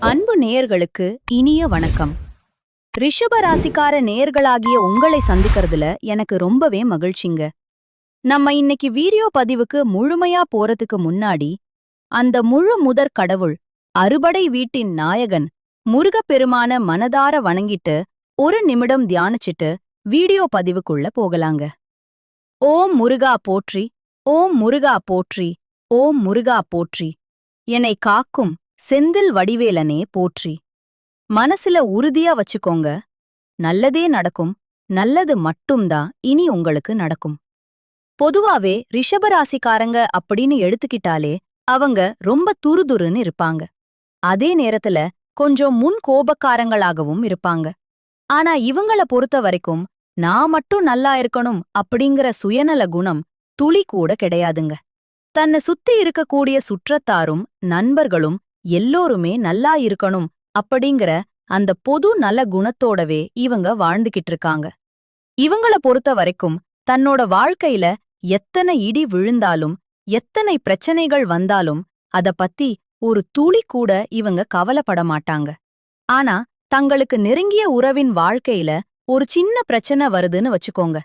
அன்பு நேயர்களுக்கு இனிய வணக்கம். ரிஷப ராசிக்கார நேயர்களாகிய உங்களை சந்திக்கிறதுல எனக்கு ரொம்பவே மகிழ்ச்சிங்க. நம்ம இன்னைக்கு வீடியோ பதிவுக்கு முழுமையா போறதுக்கு முன்னாடி அந்த முழு முதற் கடவுள் அறுபடை வீட்டின் நாயகன் முருகப்பெருமான மனதார வணங்கிட்டு ஒரு நிமிடம் தியானிச்சிட்டு வீடியோ பதிவுக்குள்ள போகலாங்க. ஓம் முருகா போற்றி, ஓம் முருகா போற்றி, ஓம் முருகா போற்றி. என்னை காக்கும் செந்தில் வடிவேலனே போற்றி. மனசுல உறுதியா வச்சுக்கோங்க, நல்லதே நடக்கும், நல்லது மட்டும்தான் இனி உங்களுக்கு நடக்கும். பொதுவாவே ரிஷபராசிக்காரங்க அப்படின்னு எடுத்துக்கிட்டாலே அவங்க ரொம்ப துருதுருன்னு இருப்பாங்க. அதே நேரத்துல கொஞ்சம் முன் கோபக்காரங்களாகவும் இருப்பாங்க. ஆனா இவங்கள பொறுத்த வரைக்கும் நான் மட்டும் நல்லா இருக்கணும் அப்படிங்கிற சுயநல குணம் துளி கூட கிடையாதுங்க. தன்னை சுத்தி இருக்கக்கூடிய சுற்றத்தாரும் நண்பர்களும் எல்லோருமே நல்லா இருக்கணும் அப்படிங்கிற அந்த பொது நல குணத்தோடவே இவங்க வாழ்ந்துகிட்டு இருக்காங்க. இவங்கள பொறுத்த வரைக்கும் தன்னோட வாழ்க்கையில எத்தனை இடி விழுந்தாலும் எத்தனை பிரச்சனைகள் வந்தாலும் அத பத்தி ஒரு துளி கூட இவங்க கவலைப்பட மாட்டாங்க. ஆனா தங்களுக்கு நெருங்கிய உறவின் வாழ்க்கையில ஒரு சின்ன பிரச்சனை வருதுன்னு வச்சுக்கோங்க,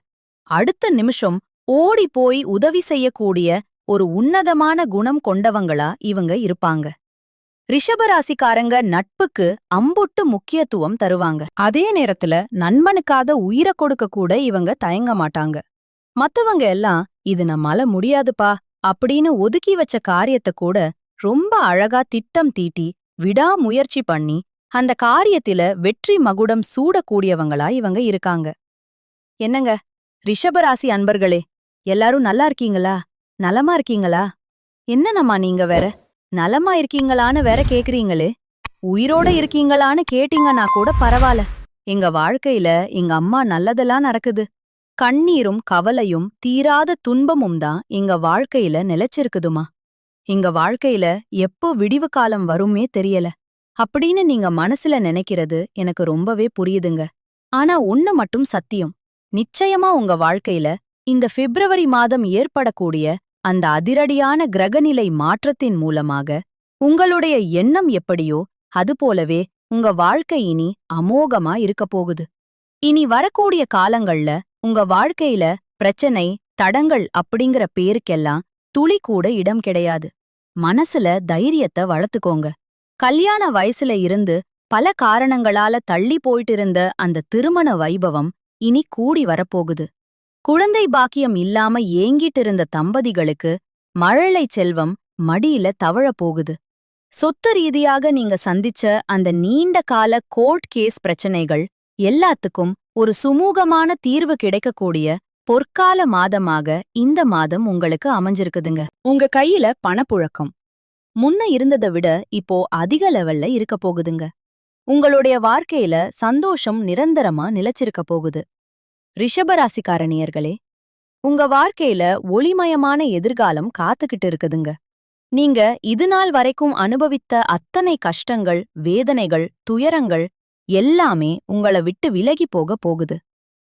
அடுத்த நிமிஷம் ஓடி போய் உதவி செய்யக்கூடிய ஒரு உன்னதமான குணம் கொண்டவங்களா இவங்க இருப்பாங்க. ரிஷபராசிக்காரங்க நட்புக்கு அம்புட்டு முக்கியத்துவம் தருவாங்க. அதே நேரத்துல நண்பனுக்காக உயிரை கொடுக்க கூட இவங்க தயங்க மாட்டாங்க. மத்தவங்க எல்லாம் இது நம்மால முடியாதுப்பா அப்படின்னு ஒதுக்கி வச்ச காரியத்தை கூட ரொம்ப அழகா திட்டம் தீட்டி விடாமுயற்சி பண்ணி அந்த காரியத்தில வெற்றி மகுடம் சூடக்கூடியவங்களா இவங்க இருக்காங்க. என்னங்க ரிஷபராசி அன்பர்களே, எல்லாரும் நல்லா இருக்கீங்களா? நலமா இருக்கீங்களா? என்னனம்மா நீங்க வேற நலமா இருக்கீங்களான்னு வேற கேக்குறீங்களே. உயிரோட இருக்கீங்களான்னு கேட்டீங்கன்னா கூட பரவாயில்ல. எங்க வாழ்க்கையில எங்க அம்மா நல்லதெல்லாம் நடக்குது. கண்ணீரும் கவலையும் தீராத துன்பமும் தான் எங்க வாழ்க்கையில நிலைச்சிருக்குதுமா. எங்க வாழ்க்கையில எப்போ விடிவு காலம் வருமே தெரியல அப்படின்னு நீங்க மனசுல நினைக்கிறது எனக்கு ரொம்பவே புரியுதுங்க. ஆனா ஒண்ணு மட்டும் சத்தியம், நிச்சயமா உங்க வாழ்க்கையில இந்த பிப்ரவரி மாதம் ஏற்படக்கூடிய அந்த அதிரடியான கிரகநிலை மாற்றத்தின் மூலமாக உங்களுடைய எண்ணம் எப்படியோ அதுபோலவே உங்க வாழ்க்கை இனி அமோகமா இருக்க போகுது. இனி வரக்கூடிய காலங்கள்ல உங்க வாழ்க்கையில பிரச்சனை தடங்கள் அப்படிங்கிற பேருக்கெல்லாம் துளி கூட இடம் கிடையாது. மனசுல தைரியத்தை வளர்த்துக்கோங்க. கல்யாண வயசுல இருந்து பல காரணங்களால தள்ளி போயிட்டு இருந்த அந்த திருமண வைபவம் இனி கூடி வரப்போகுது. குழந்தை பாக்கியம் இல்லாம ஏங்கிட்டு இருந்த தம்பதிகளுக்கு மழலை செல்வம் மடியில தவழப் போகுது. சொத்து ரீதியாக நீங்க சந்திச்ச அந்த நீண்ட கால கோர்ட் கேஸ் பிரச்சனைகள் எல்லாத்துக்கும் ஒரு சுமூகமான தீர்வு கிடைக்கக்கூடிய பொற்கால மாதமாக இந்த மாதம் உங்களுக்கு அமைஞ்சிருக்குதுங்க. உங்க கையில பணப்புழக்கம் முன்ன இருந்ததை விட இப்போ அதிக லெவல்ல இருக்க போகுதுங்க. உங்களுடைய வாழ்க்கையில சந்தோஷம் நிரந்தரமா நிலைச்சிருக்க போகுது. ரிஷபராசிக்காரணியர்களே, உங்க வாழ்க்கையில ஒளிமயமான எதிர்காலம் காத்துக்கிட்டு இருக்குதுங்க. நீங்க இதுநாள் வரைக்கும் அனுபவித்த அத்தனை கஷ்டங்கள் வேதனைகள் துயரங்கள் எல்லாமே உங்கள விட்டு விலகி போக போகுது.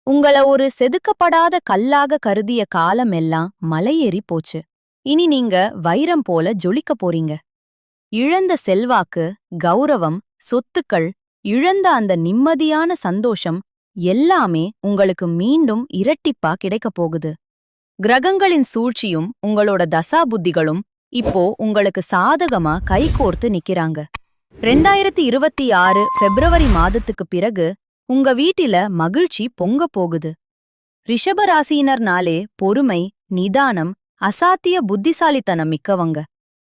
உங்கள ஒரு செதுக்கப்படாத கல்லாக கருதிய காலம் எல்லாம் மலையேறி போச்சு. இனி நீங்க வைரம் போல ஜொலிக்க போறீங்க. இழந்த செல்வாக்கு கௌரவம் சொத்துக்கள் இழந்த அந்த நிம்மதியான சந்தோஷம் எல்லாமே உங்களுக்கு மீண்டும் இரட்டிப்பா கிடைக்கப் போகுது. கிரகங்களின் சூழ்ச்சியும் உங்களோட தசா புத்திகளும் இப்போ உங்களுக்கு சாதகமா கைகோர்த்து நிக்கிறாங்க. 2026 பிப்ரவரி மாதத்துக்கு பிறகு உங்க வீட்டில மகிழ்ச்சி பொங்க போகுது. ரிஷபராசியினர்னாலே பொறுமை நிதானம் அசாத்திய புத்திசாலித்தனம் மிக்கவங்க.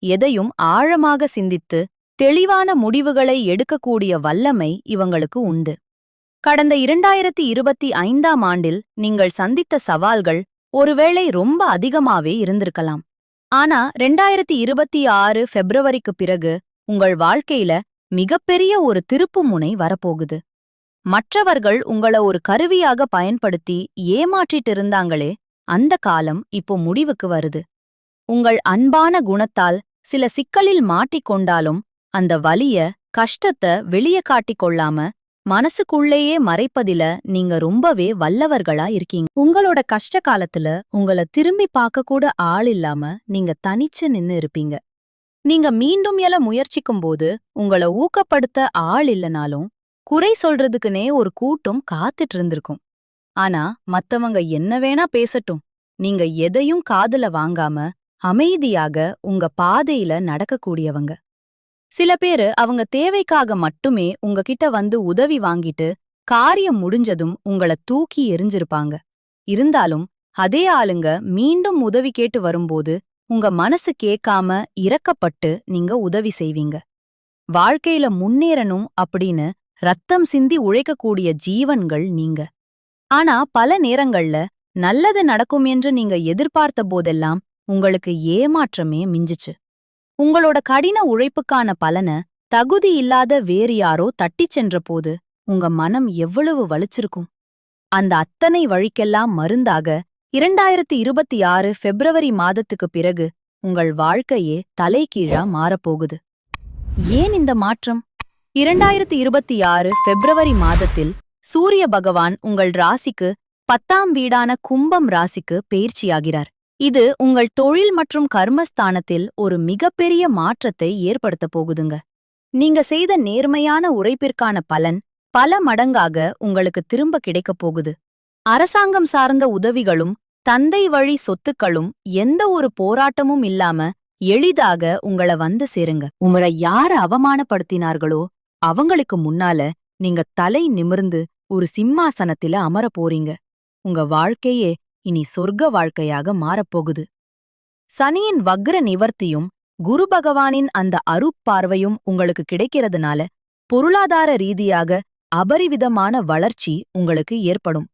எதையும் ஆழமாக சிந்தித்து தெளிவான முடிவுகளை எடுக்கக்கூடிய வல்லமை இவங்களுக்கு உண்டு. கடந்த 2025ஆம் ஆண்டில் நீங்கள் சந்தித்த சவால்கள் ஒருவேளை ரொம்ப அதிகமாவே இருந்திருக்கலாம். ஆனா 2026 பிப்ரவரிக்கு பிறகு உங்கள் வாழ்க்கையில மிகப்பெரிய ஒரு திருப்புமுனை வரப்போகுது. மற்றவர்கள் உங்கள ஒரு கருவியாக பயன்படுத்தி ஏமாற்றிட்டு இருந்தாங்களே, அந்த காலம் இப்போ முடிவுக்கு வருது. உங்கள் அன்பான குணத்தால் சில சிக்கலில் மாட்டிக்கொண்டாலும் அந்த வலிய கஷ்டத்தை வெளியே காட்டிக் கொள்ளாம மனசுக்குள்ளேயே மறைப்பதில நீங்க ரொம்பவே வல்லவர்களா இருக்கீங்க. உங்களோட கஷ்ட காலத்துல உங்கள திரும்பி பார்க்க கூட ஆள் இல்லாம நீங்க தனிச்சு நின்னு இருப்பீங்க. நீங்க மீண்டும் எழ முயற்சிக்கும்போது உங்கள ஊக்கப்படுத்த ஆள் இல்லனாலும் குறை சொல்றதுக்குனே ஒரு கூட்டம் காத்துட்டு இருந்திருக்கும். ஆனா மத்தவங்க என்ன வேணா பேசட்டும், நீங்க எதையும் காதுல வாங்காம அமைதியாக உங்க பாதையில நடக்கக்கூடியவங்க. சில பேரு அவங்க தேவைக்காக மட்டுமே உங்ககிட்ட வந்து உதவி வாங்கிட்டு காரியம் முடிஞ்சதும் உங்கள தூக்கி எறிஞ்சிருப்பாங்க. இருந்தாலும் அதே ஆளுங்க மீண்டும் உதவி கேட்டு வரும்போது உங்க மனசு கேட்காம இரக்கப்பட்டு நீங்க உதவி செய்வீங்க. வாழ்க்கையில முன்னேறணும் அப்படின்னு ரத்தம் சிந்தி உழைக்கக்கூடிய ஜீவன்கள் நீங்க. ஆனா பல நேரங்கள்ல நல்லது நடக்கும் என்று நீங்க எதிர்பார்த்த போதெல்லாம் உங்களுக்கு ஏமாற்றமே மிஞ்சுச்சு. உங்களோட கடின உழைப்புக்கான பலன தகுதி இல்லாத வேறு யாரோ தட்டிச் சென்ற போது உங்க மனம் எவ்வளவு வலிச்சிருக்கும். அந்த அத்தனை வழிக்கெல்லாம் மருந்தாக 2026 பிப்ரவரி மாதத்துக்குப் பிறகு உங்கள் வாழ்க்கையே தலைகீழா மாறப்போகுது. ஏன் இந்த மாற்றம்? 2026 பிப்ரவரி மாதத்தில் சூரிய பகவான் உங்கள் ராசிக்கு 10ஆம் வீடான கும்பம் ராசிக்கு பெயர்ச்சியாகிறார். இது உங்கள் தொழில் மற்றும் கர்மஸ்தானத்தில் ஒரு மிகப்பெரிய மாற்றத்தை ஏற்படுத்தப் போகுதுங்க. நீங்க செய்த நேர்மையான உழைப்பிற்கான பலன் பல மடங்காக உங்களுக்கு திரும்ப கிடைக்கப் போகுது. அரசாங்கம் சார்ந்த உதவிகளும் தந்தை வழி சொத்துக்களும் எந்த ஒரு போராட்டமும் இல்லாம எளிதாக உங்கள வந்து சேருங்க. உங்களை யார அவமானப்படுத்தினார்களோ அவங்களுக்கு முன்னால நீங்க தலை நிமிர்ந்து ஒரு சிம்மாசனத்தில அமர போறீங்க. உங்க வாழ்க்கையே இனி சொர்க்க வாழ்க்கையாக மாறப்போகுது. சனியின் வக்ர நிவர்த்தியும் குரு பகவானின் அந்த அருட்பார்வையும் உங்களுக்கு கிடைக்கிறதுனால பொருளாதார ரீதியாக அபரிவிதமான வளர்ச்சி உங்களுக்கு ஏற்படும்.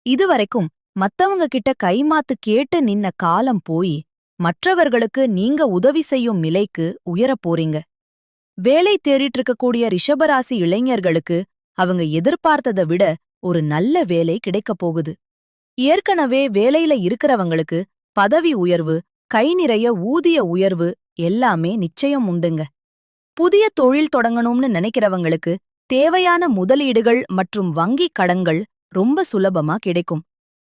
இதுவரைக்கும் மத்தவங்க கிட்ட கைமாத்து கேட்டு நின்ன காலம் போய் மற்றவர்களுக்கு நீங்க உதவி செய்யும் நிலைக்கு உயரப் போறீங்க. வேலை தேடிட்டு இருக்கக்கூடிய ரிஷபராசி இளைஞர்களுக்கு அவங்க எதிர்பார்த்ததை விட ஒரு நல்ல வேலை கிடைக்கப் போகுது. ஏற்கனவே வேலையில இருக்கிறவங்களுக்கு பதவி உயர்வு, கை நிறைய ஊதிய உயர்வு எல்லாமே நிச்சயம் உண்டுங்க. புதிய தொழில் தொடங்கணும்னு நினைக்கிறவங்களுக்கு தேவையான முதலீடுகள் மற்றும் வங்கிக் கடன்கள் ரொம்ப சுலபமா கிடைக்கும்.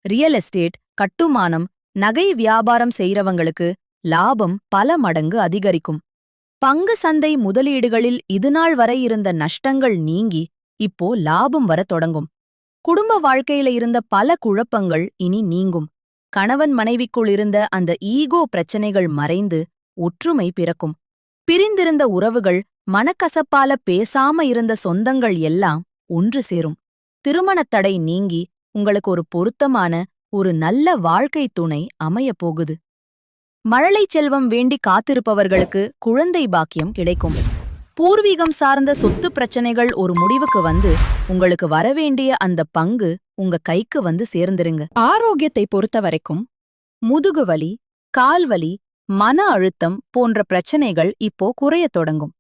ரியல் எஸ்டேட், கட்டுமானம், நகை வியாபாரம் செய்றவங்களுக்கு லாபம் பல மடங்கு அதிகரிக்கும். பங்கு சந்தை முதலீடுகளில் இதுநாள் வரை இருந்த நஷ்டங்கள் நீங்கி இப்போ லாபம் வரத் தொடங்கும். குடும்ப வாழ்க்கையில இருந்த பல குழப்பங்கள் இனி நீங்கும். கணவன் மனைவிக்குள் இருந்த அந்த ஈகோ பிரச்சனைகள் மறைந்து ஒற்றுமை பிறக்கும். பிரிந்திருந்த உறவுகள், மனக்கசப்பால பேசாம இருந்த சொந்தங்கள் எல்லாம் ஒன்று சேரும். திருமணத் தடை நீங்கி உங்களுக்கு ஒரு பொருத்தமான ஒரு நல்ல வாழ்க்கை துணை அமையப் போகுது. மழலை செல்வம் வேண்டி காத்திருப்பவர்களுக்கு குழந்தை பாக்கியம் கிடைக்கும். பூர்வீகம் சார்ந்த சொத்து பிரச்சனைகள் ஒரு முடிவுக்கு வந்து உங்களுக்கு வரவேண்டிய அந்த பங்கு உங்க கைக்கு வந்து சேர்ந்துருங்க. ஆரோக்கியத்தை பொறுத்தவரைக்கும் முதுகுவலி, கால்வலி, மன அழுத்தம் போன்ற பிரச்சனைகள் இப்போ குறையத் தொடங்கும்.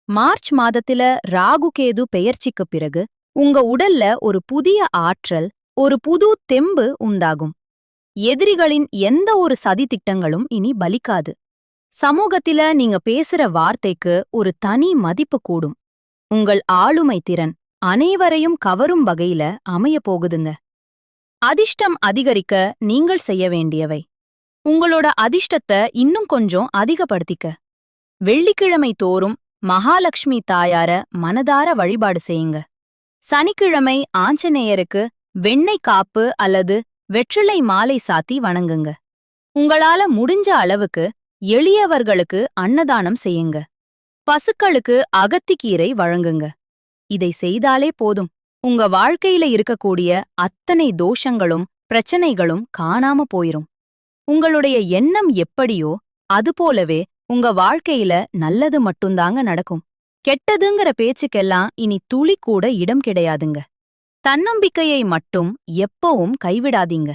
மார்ச் மாதத்தில ராகு கேது பெயர்ச்சிக்குப் பிறகு உங்க உடல்ல ஒரு புதிய ஆற்றல், ஒரு புது தெம்பு உண்டாகும். எதிரிகளின் எந்த ஒரு சதி திட்டங்களும் இனி பலிக்காது. சமூகத்தில நீங்க பேசுற வார்த்தைக்கு ஒரு தனி மதிப்பு கூடும். உங்கள் ஆளுமை திறன் அனைவரையும் கவரும் வகையில அமையப் போகுதுங்க. அதிர்ஷ்டம் அதிகரிக்க நீங்கள் செய்ய வேண்டியவை: உங்களோட அதிர்ஷ்டத்தை இன்னும் கொஞ்சம் அதிகப்படுத்திக்க வெள்ளிக்கிழமை தோறும் மகாலட்சுமி தாயார மனதார வழிபாடு செய்யுங்க. சனிக்கிழமை ஆஞ்சநேயருக்கு வெண்ணெய் காப்பு அல்லது வெற்றிலை மாலை சாத்தி வணங்குங்க. உங்களால முடிஞ்ச அளவுக்கு எளியவர்களுக்கு அன்னதானம் செய்யுங்க. பசுக்களுக்கு அகத்திக்கீரை வழங்குங்க. இதை செய்தாலே போதும், உங்க வாழ்க்கையில இருக்கக்கூடிய அத்தனை தோஷங்களும் பிரச்சனைகளும் காணாம போயிரும். உங்களுடைய எண்ணம் எப்படியோ அதுபோலவே உங்க வாழ்க்கையில நல்லது மட்டும்தாங்க நடக்கும். கெட்டதுங்கிற பேச்சுக்கெல்லாம் இனி துளி கூட இடம் கிடையாதுங்க. தன்னம்பிக்கையை மட்டும் எப்பவும் கைவிடாதீங்க.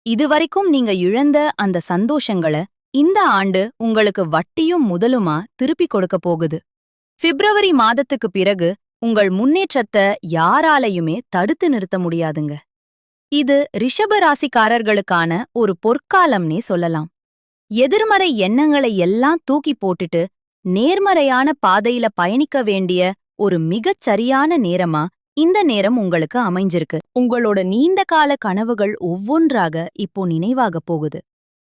இதுவரைக்கும் நீங்க இழந்த அந்த சந்தோஷங்கள இந்த ஆண்டு உங்களுக்கு வட்டியும் முதலுமா திருப்பிக் கொடுக்க போகுது. பிப்ரவரி மாதத்துக்குப் பிறகு உங்கள் முன்னேற்றத்தை யாராலையுமே தடுத்து நிறுத்த முடியாதுங்க. இது ரிஷப ராசிக்காரர்களுக்கான ஒரு பொற்காலம்னே சொல்லலாம். எதிர்மறை எண்ணங்களை எல்லாம் தூக்கி போட்டுட்டு நேர்மறையான பாதையில பயணிக்க வேண்டிய ஒரு மிகச் சரியான நேரமா இந்த நேரம் உங்களுக்கு அமைஞ்சிருக்கு. உங்களோட நீண்ட கால கனவுகள் ஒவ்வொன்றாக இப்போ நினைவாகப் போகுது.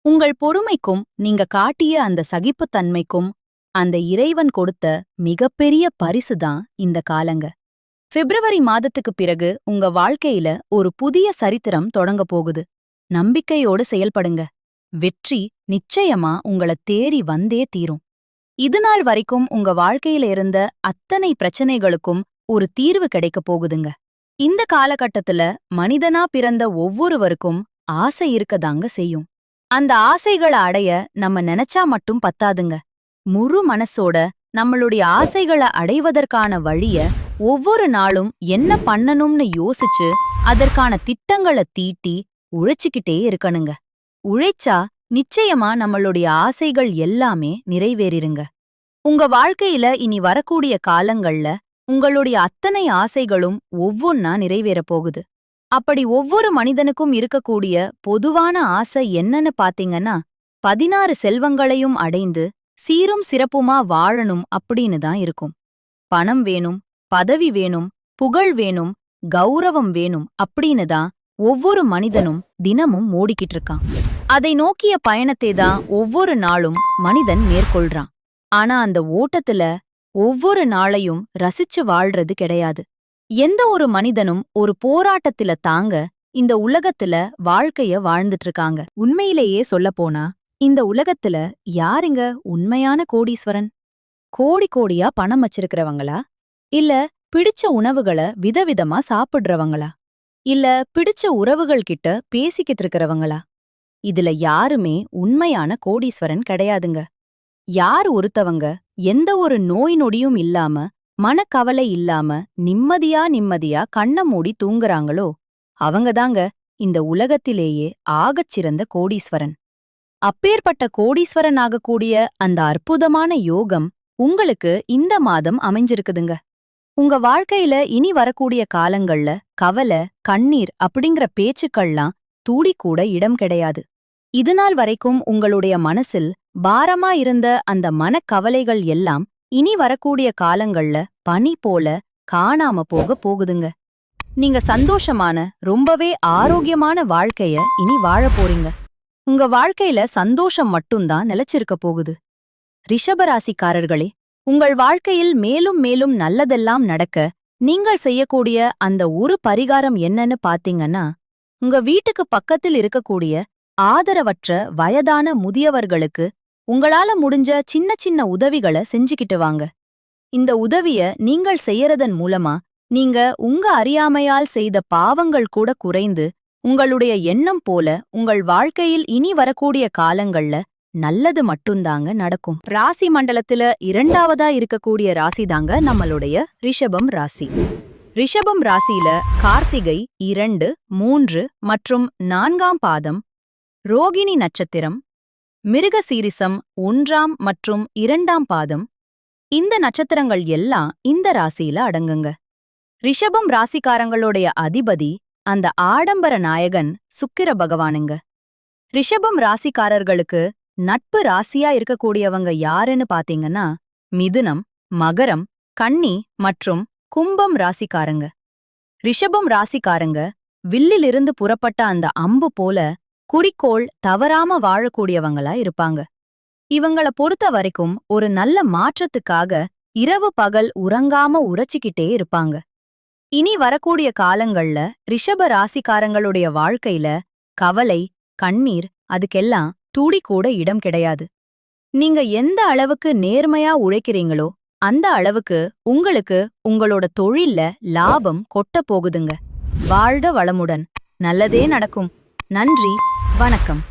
உங்கள் பொறுமைக்கும் நீங்க காட்டிய அந்த சகிப்புத்தன்மைக்கும் அந்த இறைவன் கொடுத்த மிகப்பெரிய பரிசுதான் இந்த காலங்க. பிப்ரவரி மாதத்துக்குப் பிறகு உங்க வாழ்க்கையில ஒரு புதிய சரித்திரம் தொடங்க போகுது. நம்பிக்கையோடு செயல்படுங்க. வெற்றி நிச்சயமா உங்கள தேறி வந்தே தீரும். இதுநாள் வரைக்கும் உங்க வாழ்க்கையில இருந்த அத்தனை பிரச்சனைகளுக்கும் ஒரு தீர்வு கிடைக்கப் போகுதுங்க. இந்த காலகட்டத்துல மனிதனா பிறந்த ஒவ்வொருவருக்கும் ஆசை இருக்கதாங்க செய்யும். அந்த ஆசைகள அடைய நம்ம நினைச்சா மட்டும் பத்தாதுங்க. முழு மனசோட நம்மளுடைய ஆசைகள அடைவதற்கான வழிய ஒவ்வொரு நாளும் என்ன பண்ணணும்னு யோசிச்சு அதற்கான திட்டங்கள தீட்டி உழைச்சுக்கிட்டே இருக்கணுங்க. உழைச்சா நிச்சயமா நம்மளுடைய ஆசைகள் எல்லாமே நிறைவேறிருங்க. உங்க வாழ்க்கையில இனி வரக்கூடிய காலங்கள்ல உங்களுடைய அத்தனை ஆசைகளும் ஒவ்வொன்னா நிறைவேறப் போகுது. அப்படி ஒவ்வொரு மனிதனுக்கும் இருக்கக்கூடிய பொதுவான ஆசை என்னன்னு பாத்தீங்கன்னா, 16 செல்வங்களையும் அடைந்து சீரும் சிறப்புமா வாழணும் அப்படின்னு தான் இருக்கும். பணம் வேணும், பதவி வேணும், புகழ் வேணும், கௌரவம் வேணும் அப்படின்னு தான் ஒவ்வொரு மனிதனும் தினமும் ஓடிக்கிட்டு இருக்கான். அதை நோக்கிய பயணத்தை தான் ஒவ்வொரு நாளும் மனிதன் மேற்கொள்றான். ஆனா அந்த ஓட்டத்துல ஒவ்வொரு நாளையும் ரசிச்சு வாழ்றது கிடையாது. எந்த ஒரு மனிதனும் ஒரு போராட்டத்தில தாங்க இந்த உலகத்துல வாழ்க்கைய வாழ்ந்துட்டு இருக்காங்க. உண்மையிலேயே சொல்லப்போனா இந்த உலகத்துல யாருங்க உண்மையான கோடீஸ்வரன்? கோடி கோடியா பணம் வச்சிருக்கிறவங்களா? இல்ல பிடிச்ச உணவுகளை விதவிதமா சாப்பிடுறவங்களா? இல்ல பிடிச்ச உறவுகள் கிட்ட பேசிக்கிட்டு இருக்கிறவங்களா? இதுல யாருமே உண்மையான கோடீஸ்வரன் கிடையாதுங்க. யார் ஒருத்தவங்க எந்த ஒரு நோய் நொடியும் இல்லாம மனக்கவலை இல்லாம நிம்மதியா கண்ண மூடி தூங்குறாங்களோ அவங்கதாங்க இந்த உலகத்திலேயே ஆகச்சிறந்த கோடீஸ்வரன். அப்பேற்பட்ட கோடீஸ்வரன் ஆகக்கூடிய அந்த அற்புதமான யோகம் உங்களுக்கு இந்த மாதம் அமைஞ்சிருக்குதுங்க. உங்க வாழ்க்கையில இனி வரக்கூடிய காலங்கள்ல கவலை, கண்ணீர் அப்படிங்கிற பேச்சுக்கள்லாம் தூடிக்கூட இடம் கிடையாது. இதுநாள் வரைக்கும் உங்களுடைய மனசில் பாரமா இருந்த அந்த மனக்கவலைகள் எல்லாம் இனி வரக்கூடிய காலங்கள்ல பனி போல காணாம போகுதுங்க. நீங்க சந்தோஷமான ரொம்பவே ஆரோக்கியமான வாழ்க்கைய இனி வாழப் போறீங்க. உங்க வாழ்க்கையில சந்தோஷம் மட்டும்தான் நிலைச்சிருக்க போகுது. ரிஷபராசிக்காரர்களே, உங்கள் வாழ்க்கையில் மேலும் மேலும் நல்லதெல்லாம் நடக்க நீங்கள் செய்யக்கூடிய அந்த ஒரு பரிகாரம் என்னன்னு பாத்தீங்கன்னா, உங்க வீட்டுக்கு பக்கத்தில் இருக்கக்கூடிய ஆதரவற்ற வயதான முதியவர்களுக்கு உங்களால முடிஞ்ச சின்ன சின்ன உதவிகளை செஞ்சுக்கிட்டு வாங்க. இந்த உதவிய நீங்கள் செய்யறதன் மூலமா நீங்க உங்க அறியாமையால் செய்த பாவங்கள் கூட குறைந்து உங்களுடைய எண்ணம் போல உங்கள் வாழ்க்கையில் இனி வரக்கூடிய காலங்கள்ல நல்லது மட்டும்தாங்க நடக்கும். ராசி மண்டலத்துல 2வதா இருக்கக்கூடிய ராசிதாங்க நம்மளுடைய ரிஷபம் ராசி. ரிஷபம் ராசியில கார்த்திகை 2, 3 மற்றும் 4ஆம் பாதம், ரோகிணி நட்சத்திரம், மிருகசீரிசம் 1ஆம் மற்றும் 2ஆம் பாதம், இந்த நட்சத்திரங்கள் எல்லாம் இந்த ராசியில அடங்குங்க. ரிஷபம் ராசிக்காரங்களுடைய அதிபதி அந்த ஆடம்பர நாயகன் சுக்கிர பகவானுங்க. ரிஷபம் ராசிக்காரர்களுக்கு நட்பு ராசியா இருக்கக்கூடியவங்க யாருன்னு பாத்தீங்கன்னா, மிதுனம், மகரம், கன்னி மற்றும் கும்பம் ராசிக்காரங்க. ரிஷபம் ராசிக்காரங்க வில்லிலிருந்து புறப்பட்ட அந்த அம்பு போல குறிக்கோள் தவறாம வாழக்கூடியவங்களா இருப்பாங்க. இவங்கள பொறுத்த வரைக்கும் ஒரு நல்ல மாற்றத்துக்காக இரவு பகல் உறங்காம உழைச்சிக்கிட்டே இருப்பாங்க. இனி வரக்கூடிய காலங்கள்ல ரிஷப ராசிக்காரங்களுடைய வாழ்க்கையில கவலை, கண்ணீர் அதுக்கெல்லாம் துடிக்கூட இடம் கிடையாது. நீங்க எந்த அளவுக்கு நேர்மையா உழைக்கிறீங்களோ அந்த அளவுக்கு உங்களுக்கு உங்களோட தொழில்ல லாபம் கொட்ட போகுதுங்க. வாழ்க வளமுடன். நல்லதே நடக்கும். நன்றி, வணக்கம்.